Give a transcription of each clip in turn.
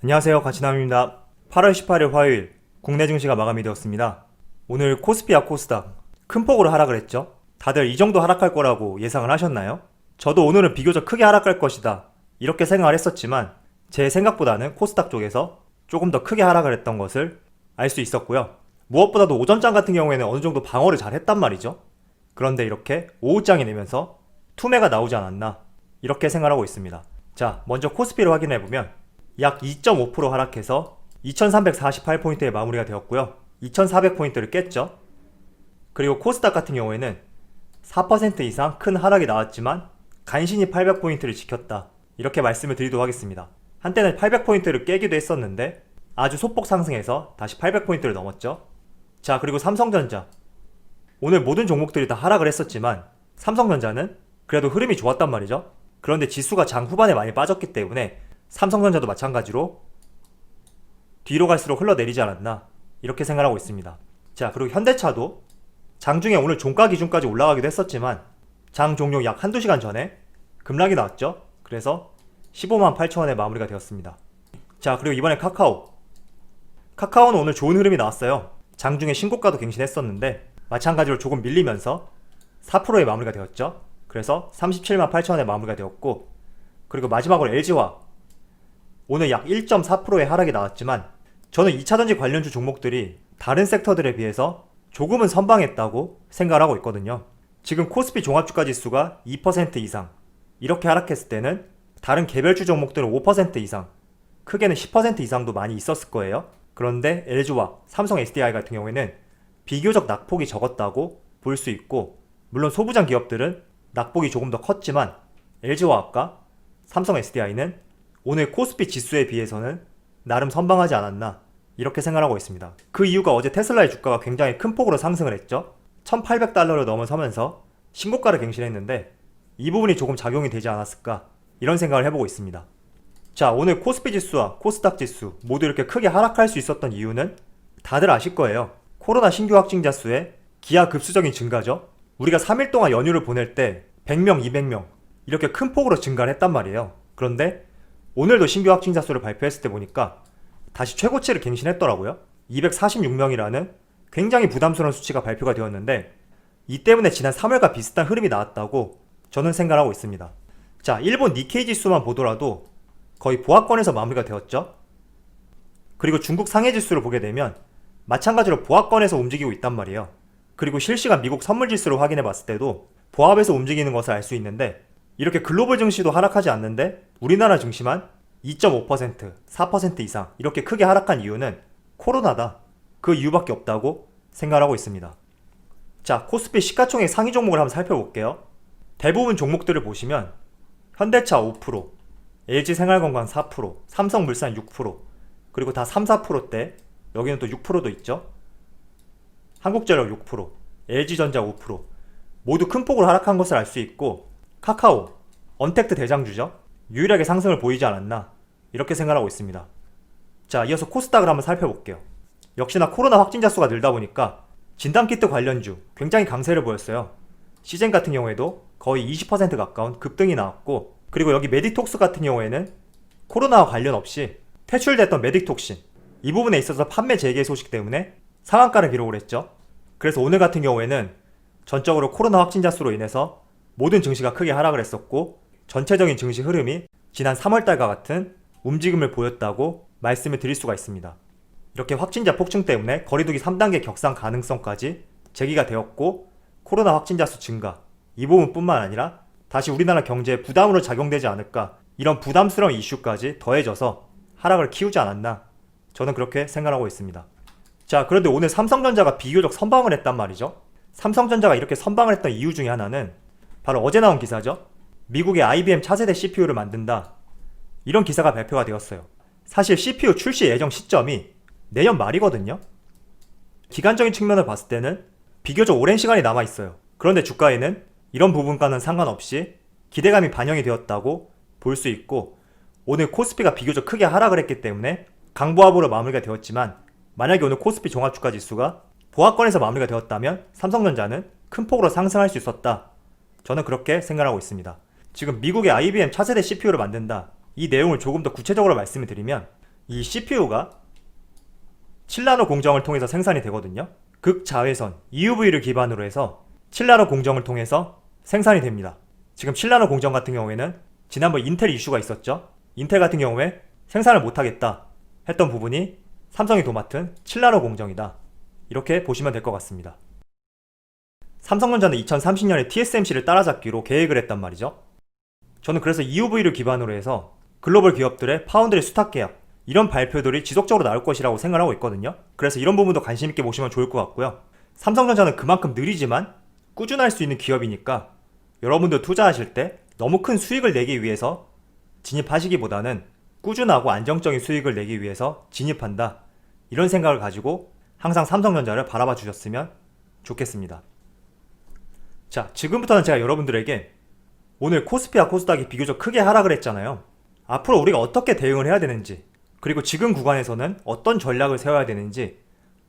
안녕하세요, 가치남입니다. 8월 18일 화요일 국내 증시가 마감이 되었습니다. 오늘 코스피와 코스닥 큰 폭으로 하락을 했죠. 다들 이 정도 하락할 거라고 예상을 하셨나요? 저도 오늘은 비교적 크게 하락할 것이다 이렇게 생각을 했었지만 제 생각보다는 코스닥 쪽에서 조금 더 크게 하락을 했던 것을 알 수 있었고요. 무엇보다도 오전장 같은 경우에는 어느 정도 방어를 잘 했단 말이죠. 그런데 이렇게 오후장이 되면서 투매가 나오지 않았나 이렇게 생각하고 있습니다. 자, 먼저 코스피를 확인해보면 약 2.5% 하락해서 2348포인트에 마무리가 되었고요. 2400포인트를 깼죠. 그리고 코스닥 같은 경우에는 4% 이상 큰 하락이 나왔지만 간신히 800포인트를 지켰다 이렇게 말씀을 드리도록 하겠습니다. 한때는 800포인트를 깨기도 했었는데 아주 소폭 상승해서 다시 800포인트를 넘었죠. 자, 그리고 삼성전자 오늘 모든 종목들이 다 하락을 했었지만 삼성전자는 그래도 흐름이 좋았단 말이죠. 그런데 지수가 장 후반에 많이 빠졌기 때문에 삼성전자도 마찬가지로 뒤로 갈수록 흘러내리지 않았나 이렇게 생각하고 있습니다. 자, 그리고 현대차도 장중에 오늘 종가 기준까지 올라가기도 했었지만 장 종료 약 한두 시간 전에 급락이 나왔죠. 그래서 15만 8천원에 마무리가 되었습니다. 자, 그리고 이번에 카카오는 오늘 좋은 흐름이 나왔어요. 장중에 신고가도 갱신했었는데 마찬가지로 조금 밀리면서 4%에 마무리가 되었죠. 그래서 37만 8천원에 마무리가 되었고, 그리고 마지막으로 LG화학 오늘 약 1.4%의 하락이 나왔지만 저는 2차전지 관련주 종목들이 다른 섹터들에 비해서 조금은 선방했다고 생각을 하고 있거든요. 지금 코스피 종합주가지수가 2% 이상 이렇게 하락했을 때는 다른 개별주 종목들은 5% 이상, 크게는 10% 이상도 많이 있었을 거예요. 그런데 LG화학, 삼성 SDI 같은 경우에는 비교적 낙폭이 적었다고 볼 수 있고, 물론 소부장 기업들은 낙폭이 조금 더 컸지만 LG화학과 삼성 SDI는 오늘 코스피 지수에 비해서는 나름 선방하지 않았나 이렇게 생각하고 있습니다. 그 이유가 어제 테슬라의 주가가 굉장히 큰 폭으로 상승을 했죠. 1800달러를 넘어서면서 신고가를 갱신했는데 이 부분이 조금 작용이 되지 않았을까 이런 생각을 해보고 있습니다. 자, 오늘 코스피 지수와 코스닥 지수 모두 이렇게 크게 하락할 수 있었던 이유는 다들 아실 거예요. 코로나 신규 확진자 수의 기하급수적인 증가죠. 우리가 3일 동안 연휴를 보낼 때 100명, 200명 이렇게 큰 폭으로 증가를 했단 말이에요. 그런데 오늘도 신규 확진자 수를 발표했을 때 보니까 다시 최고치를 갱신했더라고요. 246명이라는 굉장히 부담스러운 수치가 발표가 되었는데 이 때문에 지난 3월과 비슷한 흐름이 나왔다고 저는 생각하고 있습니다. 자, 일본 니케이 지수만 보더라도 거의 보합권에서 마무리가 되었죠. 그리고 중국 상해 지수를 보게 되면 마찬가지로 보합권에서 움직이고 있단 말이에요. 그리고 실시간 미국 선물 지수를 확인해 봤을 때도 보합에서 움직이는 것을 알 수 있는데 이렇게 글로벌 증시도 하락하지 않는데 우리나라 증시만 2.5%, 4% 이상 이렇게 크게 하락한 이유는 코로나다. 그 이유밖에 없다고 생각하고 있습니다. 자, 코스피 시가총액 상위 종목을 한번 살펴볼게요. 대부분 종목들을 보시면 현대차 5%, LG생활건강 4%, 삼성물산 6%, 그리고 다 3, 4%대, 여기는 또 6%도 있죠. 한국전력 6%, LG전자 5%, 모두 큰 폭으로 하락한 것을 알 수 있고, 카카오, 언택트 대장주죠. 유일하게 상승을 보이지 않았나 이렇게 생각하고 있습니다. 자, 이어서 코스닥을 한번 살펴볼게요. 역시나 코로나 확진자 수가 늘다 보니까 진단키트 관련주 굉장히 강세를 보였어요. 시젠 같은 경우에도 거의 20% 가까운 급등이 나왔고, 그리고 여기 메디톡스 같은 경우에는 코로나와 관련 없이 퇴출됐던 메디톡신 이 부분에 있어서 판매 재개 소식 때문에 상한가를 기록을 했죠. 그래서 오늘 같은 경우에는 전적으로 코로나 확진자 수로 인해서 모든 증시가 크게 하락을 했었고 전체적인 증시 흐름이 지난 3월달과 같은 움직임을 보였다고 말씀을 드릴 수가 있습니다. 이렇게 확진자 폭증 때문에 거리두기 3단계 격상 가능성까지 제기가 되었고, 코로나 확진자 수 증가 이 부분뿐만 아니라 다시 우리나라 경제에 부담으로 작용되지 않을까 이런 부담스러운 이슈까지 더해져서 하락을 키우지 않았나 저는 그렇게 생각하고 있습니다. 자, 그런데 오늘 삼성전자가 비교적 선방을 했단 말이죠. 삼성전자가 이렇게 선방을 했던 이유 중에 하나는 바로 어제 나온 기사죠. 미국의 IBM 차세대 CPU를 만든다 이런 기사가 발표가 되었어요. 사실 CPU 출시 예정 시점이 내년 말이거든요. 기간적인 측면을 봤을 때는 비교적 오랜 시간이 남아있어요. 그런데 주가에는 이런 부분과는 상관없이 기대감이 반영이 되었다고 볼 수 있고, 오늘 코스피가 비교적 크게 하락을 했기 때문에 강보합으로 마무리가 되었지만 만약에 오늘 코스피 종합주가지수가 보합권에서 마무리가 되었다면 삼성전자는 큰 폭으로 상승할 수 있었다. 저는 그렇게 생각하고 있습니다. 지금 미국의 IBM 차세대 CPU를 만든다 이 내용을 조금 더 구체적으로 말씀을 드리면 이 CPU가 7나노 공정을 통해서 생산이 되거든요. 극자외선 EUV를 기반으로 해서 7나노 공정을 통해서 생산이 됩니다. 지금 7나노 공정 같은 경우에는 지난번 인텔 이슈가 있었죠. 인텔 같은 경우에 생산을 못하겠다 했던 부분이 삼성이 도맡은 7나노 공정이다. 이렇게 보시면 될 것 같습니다. 삼성전자는 2030년에 TSMC를 따라잡기로 계획을 했단 말이죠. 저는 그래서 EUV를 기반으로 해서 글로벌 기업들의 파운드리 수탁 계약, 이런 발표들이 지속적으로 나올 것이라고 생각하고 있거든요. 그래서 이런 부분도 관심 있게 보시면 좋을 것 같고요. 삼성전자는 그만큼 느리지만 꾸준할 수 있는 기업이니까 여러분들 투자하실 때 너무 큰 수익을 내기 위해서 진입하시기보다는 꾸준하고 안정적인 수익을 내기 위해서 진입한다, 이런 생각을 가지고 항상 삼성전자를 바라봐 주셨으면 좋겠습니다. 자, 지금부터는 제가 여러분들에게 오늘 코스피와 코스닥이 비교적 크게 하락을 했잖아요. 앞으로 우리가 어떻게 대응을 해야 되는지, 그리고 지금 구간에서는 어떤 전략을 세워야 되는지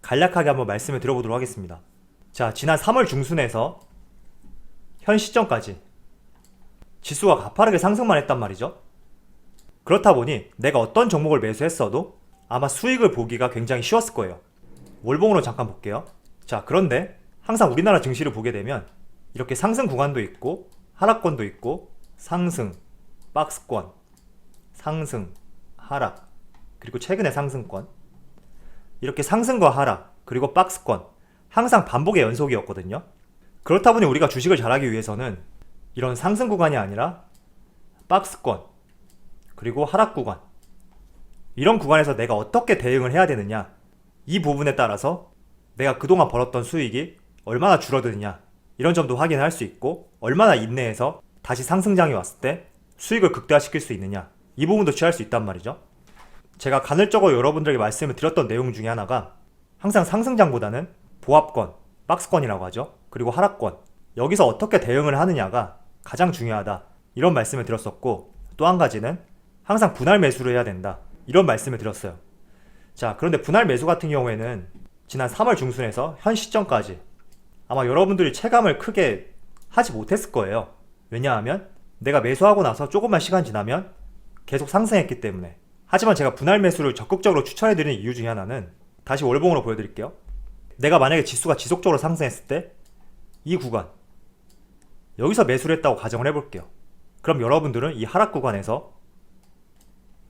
간략하게 한번 말씀을 드려보도록 하겠습니다. 자, 지난 3월 중순에서 현 시점까지 지수가 가파르게 상승만 했단 말이죠. 그렇다 보니 내가 어떤 종목을 매수했어도 아마 수익을 보기가 굉장히 쉬웠을 거예요. 월봉으로 잠깐 볼게요. 자, 그런데 항상 우리나라 증시를 보게 되면 이렇게 상승 구간도 있고 하락권도 있고 상승, 박스권, 상승, 하락, 그리고 최근의 상승권, 이렇게 상승과 하락, 그리고 박스권, 항상 반복의 연속이었거든요. 그렇다 보니 우리가 주식을 잘하기 위해서는 이런 상승 구간이 아니라 박스권, 그리고 하락 구간, 이런 구간에서 내가 어떻게 대응을 해야 되느냐, 이 부분에 따라서 내가 그동안 벌었던 수익이 얼마나 줄어드느냐, 이런 점도 확인할 수 있고, 얼마나 인내해서 다시 상승장이 왔을 때 수익을 극대화시킬 수 있느냐, 이 부분도 취할 수 있단 말이죠. 제가 간헐적으로 여러분들에게 말씀을 드렸던 내용 중에 하나가 항상 상승장보다는 보합권, 박스권이라고 하죠. 그리고 하락권, 여기서 어떻게 대응을 하느냐가 가장 중요하다, 이런 말씀을 드렸었고, 또 한 가지는 항상 분할 매수를 해야 된다, 이런 말씀을 드렸어요. 자, 그런데 분할 매수 같은 경우에는 지난 3월 중순에서 현 시점까지 아마 여러분들이 체감을 크게 하지 못했을 거예요. 왜냐하면 내가 매수하고 나서 조금만 시간 지나면 계속 상승했기 때문에. 하지만 제가 분할 매수를 적극적으로 추천해드리는 이유 중에 하나는, 다시 월봉으로 보여드릴게요. 내가 만약에 지수가 지속적으로 상승했을 때 이 구간, 여기서 매수를 했다고 가정을 해볼게요. 그럼 여러분들은 이 하락 구간에서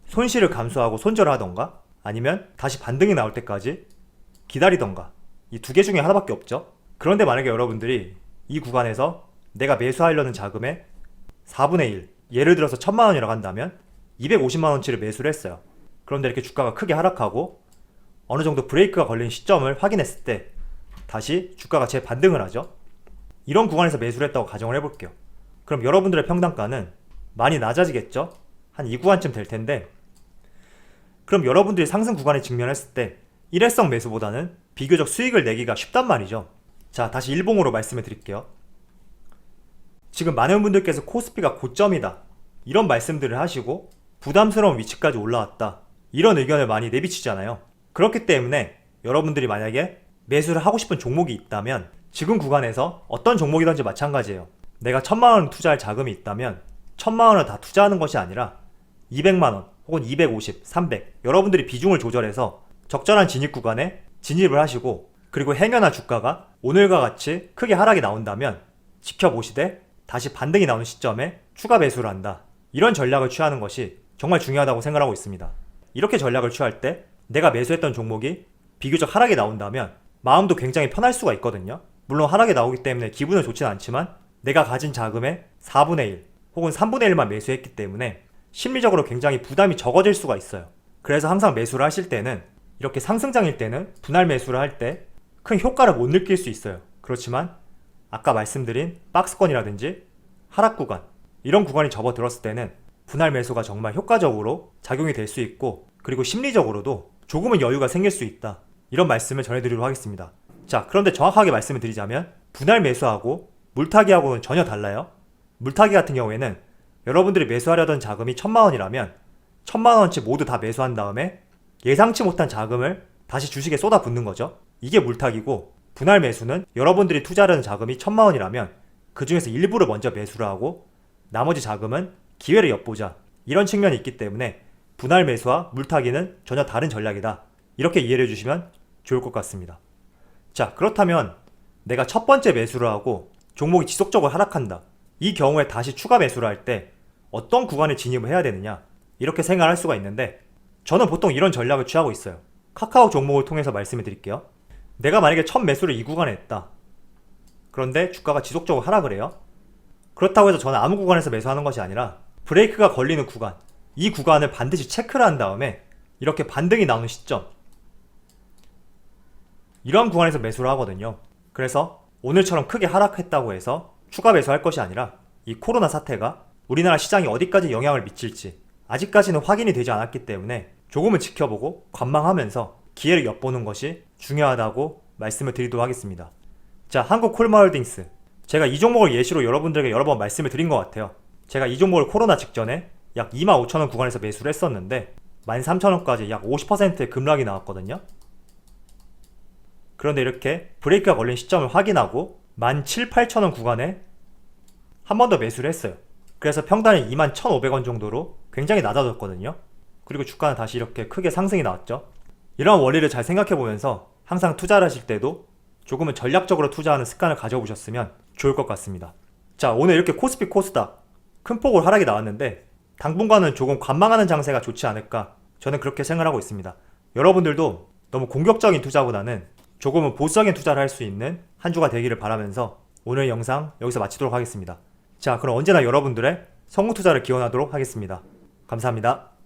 손실을 감수하고 손절을 하던가, 아니면 다시 반등이 나올 때까지 기다리던가, 이 두 개 중에 하나밖에 없죠. 그런데 만약에 여러분들이 이 구간에서 내가 매수하려는 자금의 4분의 1, 예를 들어서 1000만원이라고 한다면 250만원치를 매수를 했어요. 그런데 이렇게 주가가 크게 하락하고 어느 정도 브레이크가 걸린 시점을 확인했을 때 다시 주가가 재반등을 하죠. 이런 구간에서 매수를 했다고 가정을 해볼게요. 그럼 여러분들의 평단가는 많이 낮아지겠죠? 한 이 구간쯤 될 텐데, 그럼 여러분들이 상승 구간에 직면했을 때 일회성 매수보다는 비교적 수익을 내기가 쉽단 말이죠. 자, 다시 일봉으로 말씀을 드릴게요. 지금 많은 분들께서 코스피가 고점이다, 이런 말씀들을 하시고 부담스러운 위치까지 올라왔다, 이런 의견을 많이 내비치잖아요. 그렇기 때문에 여러분들이 만약에 매수를 하고 싶은 종목이 있다면 지금 구간에서 어떤 종목이든지 마찬가지예요. 내가 1000만원 투자할 자금이 있다면 1000만원을 다 투자하는 것이 아니라 200만원 혹은 250, 300, 여러분들이 비중을 조절해서 적절한 진입 구간에 진입을 하시고, 그리고 행여나 주가가 오늘과 같이 크게 하락이 나온다면 지켜보시되 다시 반등이 나오는 시점에 추가 매수를 한다, 이런 전략을 취하는 것이 정말 중요하다고 생각하고 있습니다. 이렇게 전략을 취할 때 내가 매수했던 종목이 비교적 하락이 나온다면 마음도 굉장히 편할 수가 있거든요. 물론 하락이 나오기 때문에 기분은 좋지는 않지만 내가 가진 자금의 4분의 1 혹은 3분의 1만 매수했기 때문에 심리적으로 굉장히 부담이 적어질 수가 있어요. 그래서 항상 매수를 하실 때는 이렇게 상승장일 때는 분할 매수를 할 때 큰 효과를 못 느낄 수 있어요. 그렇지만 아까 말씀드린 박스권이라든지 하락 구간, 이런 구간이 접어들었을 때는 분할 매수가 정말 효과적으로 작용이 될 수 있고, 그리고 심리적으로도 조금은 여유가 생길 수 있다, 이런 말씀을 전해드리도록 하겠습니다. 자, 그런데 정확하게 말씀을 드리자면 분할 매수하고 물타기하고는 전혀 달라요. 물타기 같은 경우에는 여러분들이 매수하려던 자금이 1000만원이라면 1000만원치 모두 다 매수한 다음에 예상치 못한 자금을 다시 주식에 쏟아붓는 거죠. 이게 물타기고, 분할 매수는 여러분들이 투자하려는 자금이 1000만원이라면 그 중에서 일부를 먼저 매수를 하고 나머지 자금은 기회를 엿보자, 이런 측면이 있기 때문에 분할 매수와 물타기는 전혀 다른 전략이다. 이렇게 이해를 해주시면 좋을 것 같습니다. 자, 그렇다면 내가 첫 번째 매수를 하고 종목이 지속적으로 하락한다. 이 경우에 다시 추가 매수를 할 때 어떤 구간에 진입을 해야 되느냐, 이렇게 생각할 수가 있는데, 저는 보통 이런 전략을 취하고 있어요. 카카오 종목을 통해서 말씀을 드릴게요. 내가 만약에 첫 매수를 이 구간에 했다. 그런데 주가가 지속적으로 하락을 해요. 그렇다고 해서 저는 아무 구간에서 매수하는 것이 아니라 브레이크가 걸리는 구간, 이 구간을 반드시 체크를 한 다음에 이렇게 반등이 나오는 시점, 이러한 구간에서 매수를 하거든요. 그래서 오늘처럼 크게 하락했다고 해서 추가 매수할 것이 아니라 이 코로나 사태가 우리나라 시장에 어디까지 영향을 미칠지 아직까지는 확인이 되지 않았기 때문에 조금은 지켜보고 관망하면서 기회를 엿보는 것이 중요하다고 말씀을 드리도록 하겠습니다. 자, 한국콜마홀딩스, 제가 이 종목을 예시로 여러분들에게 여러 번 말씀을 드린 것 같아요. 제가 이 종목을 코로나 직전에 약 25,000원 구간에서 매수를 했었는데 13,000원까지 약 50%의 급락이 나왔거든요. 그런데 이렇게 브레이크가 걸린 시점을 확인하고 17,000~18,000원 구간에 한 번 더 매수를 했어요. 그래서 평단이 21,500원 정도로 굉장히 낮아졌거든요. 그리고 주가는 다시 이렇게 크게 상승이 나왔죠. 이런 원리를 잘 생각해보면서 항상 투자를 하실 때도 조금은 전략적으로 투자하는 습관을 가져보셨으면 좋을 것 같습니다. 자, 오늘 이렇게 코스피 코스닥 큰 폭으로 하락이 나왔는데 당분간은 조금 관망하는 장세가 좋지 않을까, 저는 그렇게 생각하고 있습니다. 여러분들도 너무 공격적인 투자보다는 조금은 보수적인 투자를 할 수 있는 한 주가 되기를 바라면서 오늘 영상 여기서 마치도록 하겠습니다. 자, 그럼 언제나 여러분들의 성공 투자를 기원하도록 하겠습니다. 감사합니다.